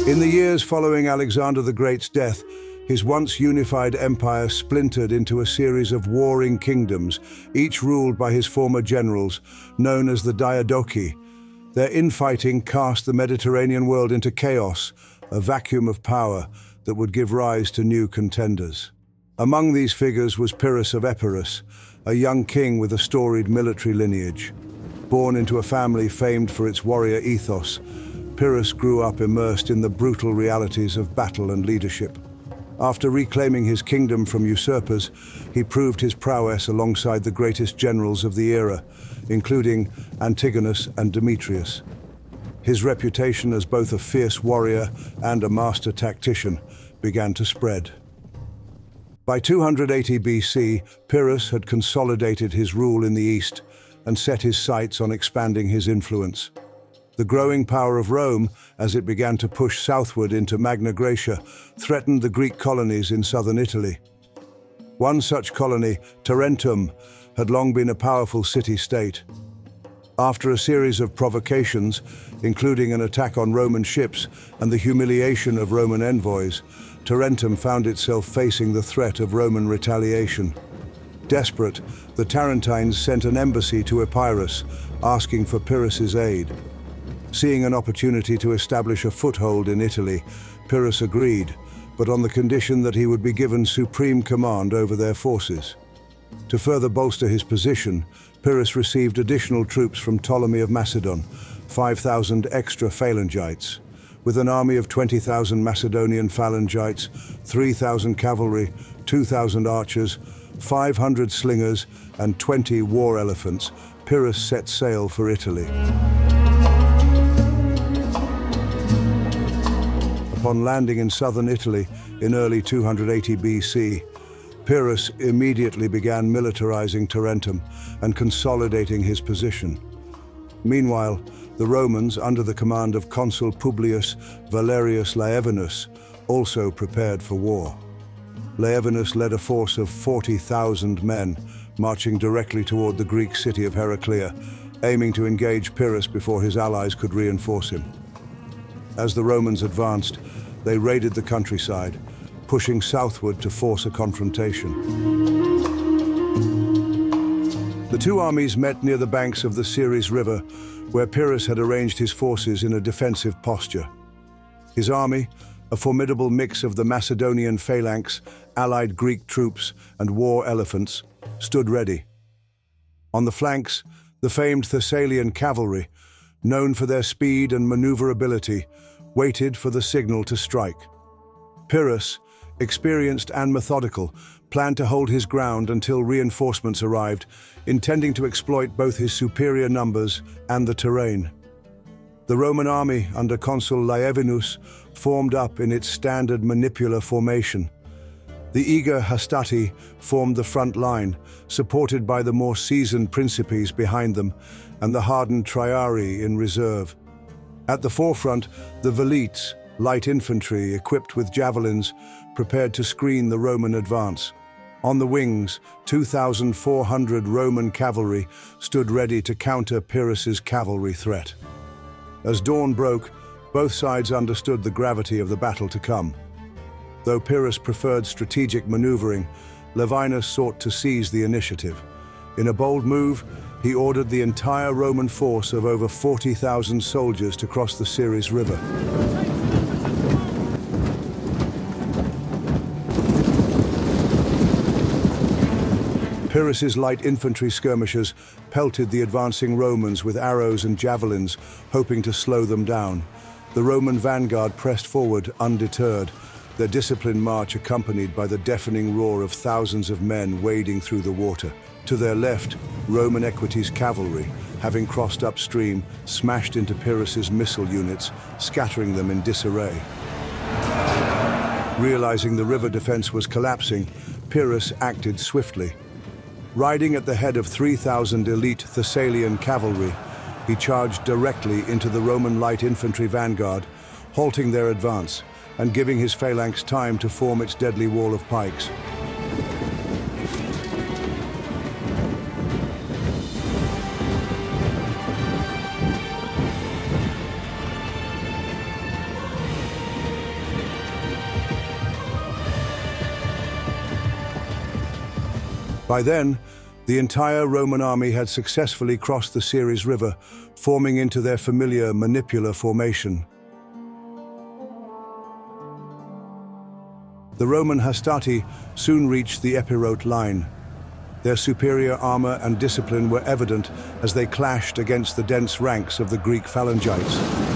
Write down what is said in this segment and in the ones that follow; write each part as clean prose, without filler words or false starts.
In the years following Alexander the Great's death, his once unified empire splintered into a series of warring kingdoms, each ruled by his former generals, known as the Diadochi. Their infighting cast the Mediterranean world into chaos, a vacuum of power that would give rise to new contenders. Among these figures was Pyrrhus of Epirus, a young king with a storied military lineage. Born into a family famed for its warrior ethos, Pyrrhus grew up immersed in the brutal realities of battle and leadership. After reclaiming his kingdom from usurpers, he proved his prowess alongside the greatest generals of the era, including Antigonus and Demetrius. His reputation as both a fierce warrior and a master tactician began to spread. By 280 BC, Pyrrhus had consolidated his rule in the east and set his sights on expanding his influence. The growing power of Rome, as it began to push southward into Magna Graecia, threatened the Greek colonies in southern Italy. One such colony, Tarentum, had long been a powerful city-state. After a series of provocations, including an attack on Roman ships and the humiliation of Roman envoys, Tarentum found itself facing the threat of Roman retaliation. Desperate, the Tarentines sent an embassy to Epirus, asking for Pyrrhus's aid. Seeing an opportunity to establish a foothold in Italy, Pyrrhus agreed, but on the condition that he would be given supreme command over their forces. To further bolster his position, Pyrrhus received additional troops from Ptolemy of Macedon, 5,000 extra phalangites. With an army of 20,000 Macedonian phalangites, 3,000 cavalry, 2,000 archers, 500 slingers, and 20 war elephants, Pyrrhus set sail for Italy. Upon landing in southern Italy in early 280 BC, Pyrrhus immediately began militarizing Tarentum and consolidating his position. Meanwhile, the Romans, under the command of Consul Publius Valerius Laevinus, also prepared for war. Laevinus led a force of 40,000 men, marching directly toward the Greek city of Heraclea, aiming to engage Pyrrhus before his allies could reinforce him. As the Romans advanced, they raided the countryside, pushing southward to force a confrontation. The two armies met near the banks of the Siris River, where Pyrrhus had arranged his forces in a defensive posture. His army, a formidable mix of the Macedonian phalanx, allied Greek troops, and war elephants, stood ready. On the flanks, the famed Thessalian cavalry, known for their speed and maneuverability, waited for the signal to strike. Pyrrhus, experienced and methodical, planned to hold his ground until reinforcements arrived, intending to exploit both his superior numbers and the terrain. The Roman army, under Consul Laevinus, formed up in its standard manipular formation. The eager Hastati formed the front line, supported by the more seasoned Principes behind them, and the hardened Triarii in reserve. At the forefront, the Velites, light infantry equipped with javelins, prepared to screen the Roman advance. On the wings, 2,400 Roman cavalry stood ready to counter Pyrrhus's cavalry threat. As dawn broke, both sides understood the gravity of the battle to come. Though Pyrrhus preferred strategic maneuvering, Laevinus sought to seize the initiative. In a bold move, he ordered the entire Roman force of over 40,000 soldiers to cross the Siris River. Pyrrhus's light infantry skirmishers pelted the advancing Romans with arrows and javelins, hoping to slow them down. The Roman vanguard pressed forward undeterred, their disciplined march accompanied by the deafening roar of thousands of men wading through the water. To their left, Roman Equites cavalry, having crossed upstream, smashed into Pyrrhus's missile units, scattering them in disarray. Realizing the river defense was collapsing, Pyrrhus acted swiftly. Riding at the head of 3,000 elite Thessalian cavalry, he charged directly into the Roman light infantry vanguard, halting their advance and giving his phalanx time to form its deadly wall of pikes. By then, the entire Roman army had successfully crossed the Siris River, forming into their familiar manipular formation. The Roman hastati soon reached the Epirote line. Their superior armor and discipline were evident as they clashed against the dense ranks of the Greek phalangites.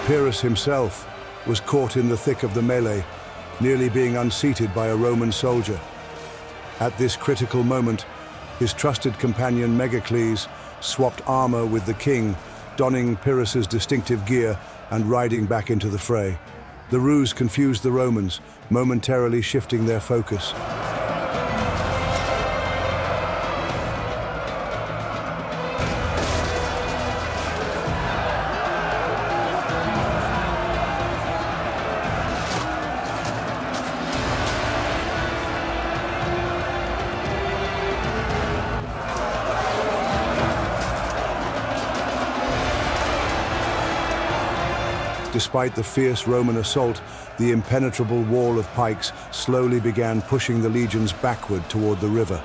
Pyrrhus himself was caught in the thick of the melee, nearly being unseated by a Roman soldier. At this critical moment, his trusted companion Megacles swapped armor with the king, donning Pyrrhus's distinctive gear and riding back into the fray. The ruse confused the Romans, momentarily shifting their focus. Despite the fierce Roman assault, the impenetrable wall of pikes slowly began pushing the legions backward toward the river.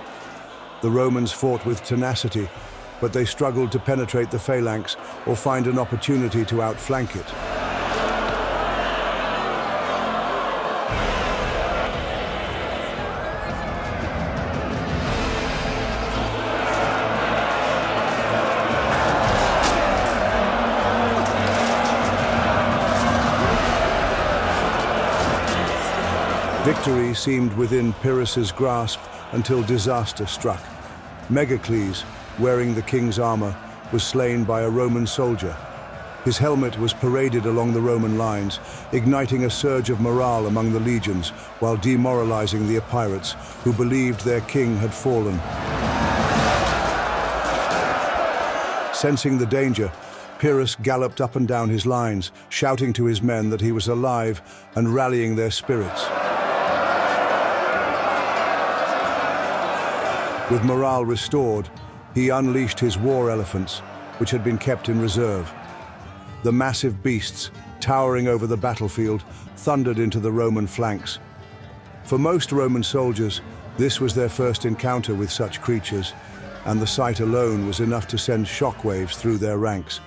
The Romans fought with tenacity, but they struggled to penetrate the phalanx or find an opportunity to outflank it. Victory seemed within Pyrrhus's grasp until disaster struck. Megacles, wearing the king's armor, was slain by a Roman soldier. His helmet was paraded along the Roman lines, igniting a surge of morale among the legions while demoralizing the Epirates, who believed their king had fallen. Sensing the danger, Pyrrhus galloped up and down his lines, shouting to his men that he was alive and rallying their spirits. With morale restored, he unleashed his war elephants, which had been kept in reserve. The massive beasts, towering over the battlefield, thundered into the Roman flanks. For most Roman soldiers, this was their first encounter with such creatures, and the sight alone was enough to send shockwaves through their ranks.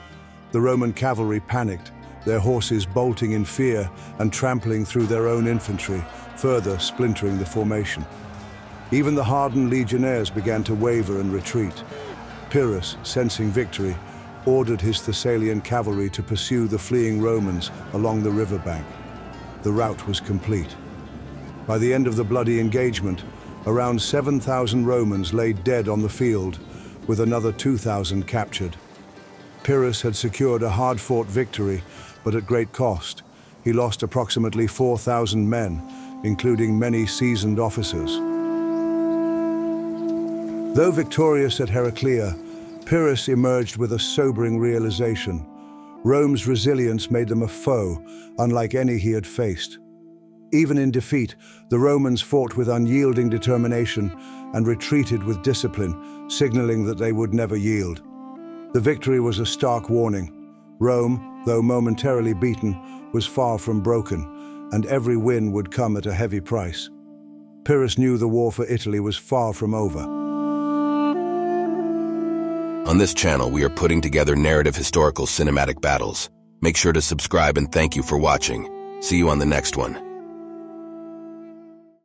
The Roman cavalry panicked, their horses bolting in fear and trampling through their own infantry, further splintering the formation. Even the hardened legionnaires began to waver and retreat. Pyrrhus, sensing victory, ordered his Thessalian cavalry to pursue the fleeing Romans along the riverbank. The rout was complete. By the end of the bloody engagement, around 7,000 Romans lay dead on the field, with another 2,000 captured. Pyrrhus had secured a hard-fought victory, but at great cost. He lost approximately 4,000 men, including many seasoned officers. Though victorious at Heraclea, Pyrrhus emerged with a sobering realization. Rome's resilience made them a foe, unlike any he had faced. Even in defeat, the Romans fought with unyielding determination and retreated with discipline, signaling that they would never yield. The victory was a stark warning. Rome, though momentarily beaten, was far from broken, and every win would come at a heavy price. Pyrrhus knew the war for Italy was far from over. On this channel, we are putting together narrative historical cinematic battles. Make sure to subscribe and thank you for watching. See you on the next one.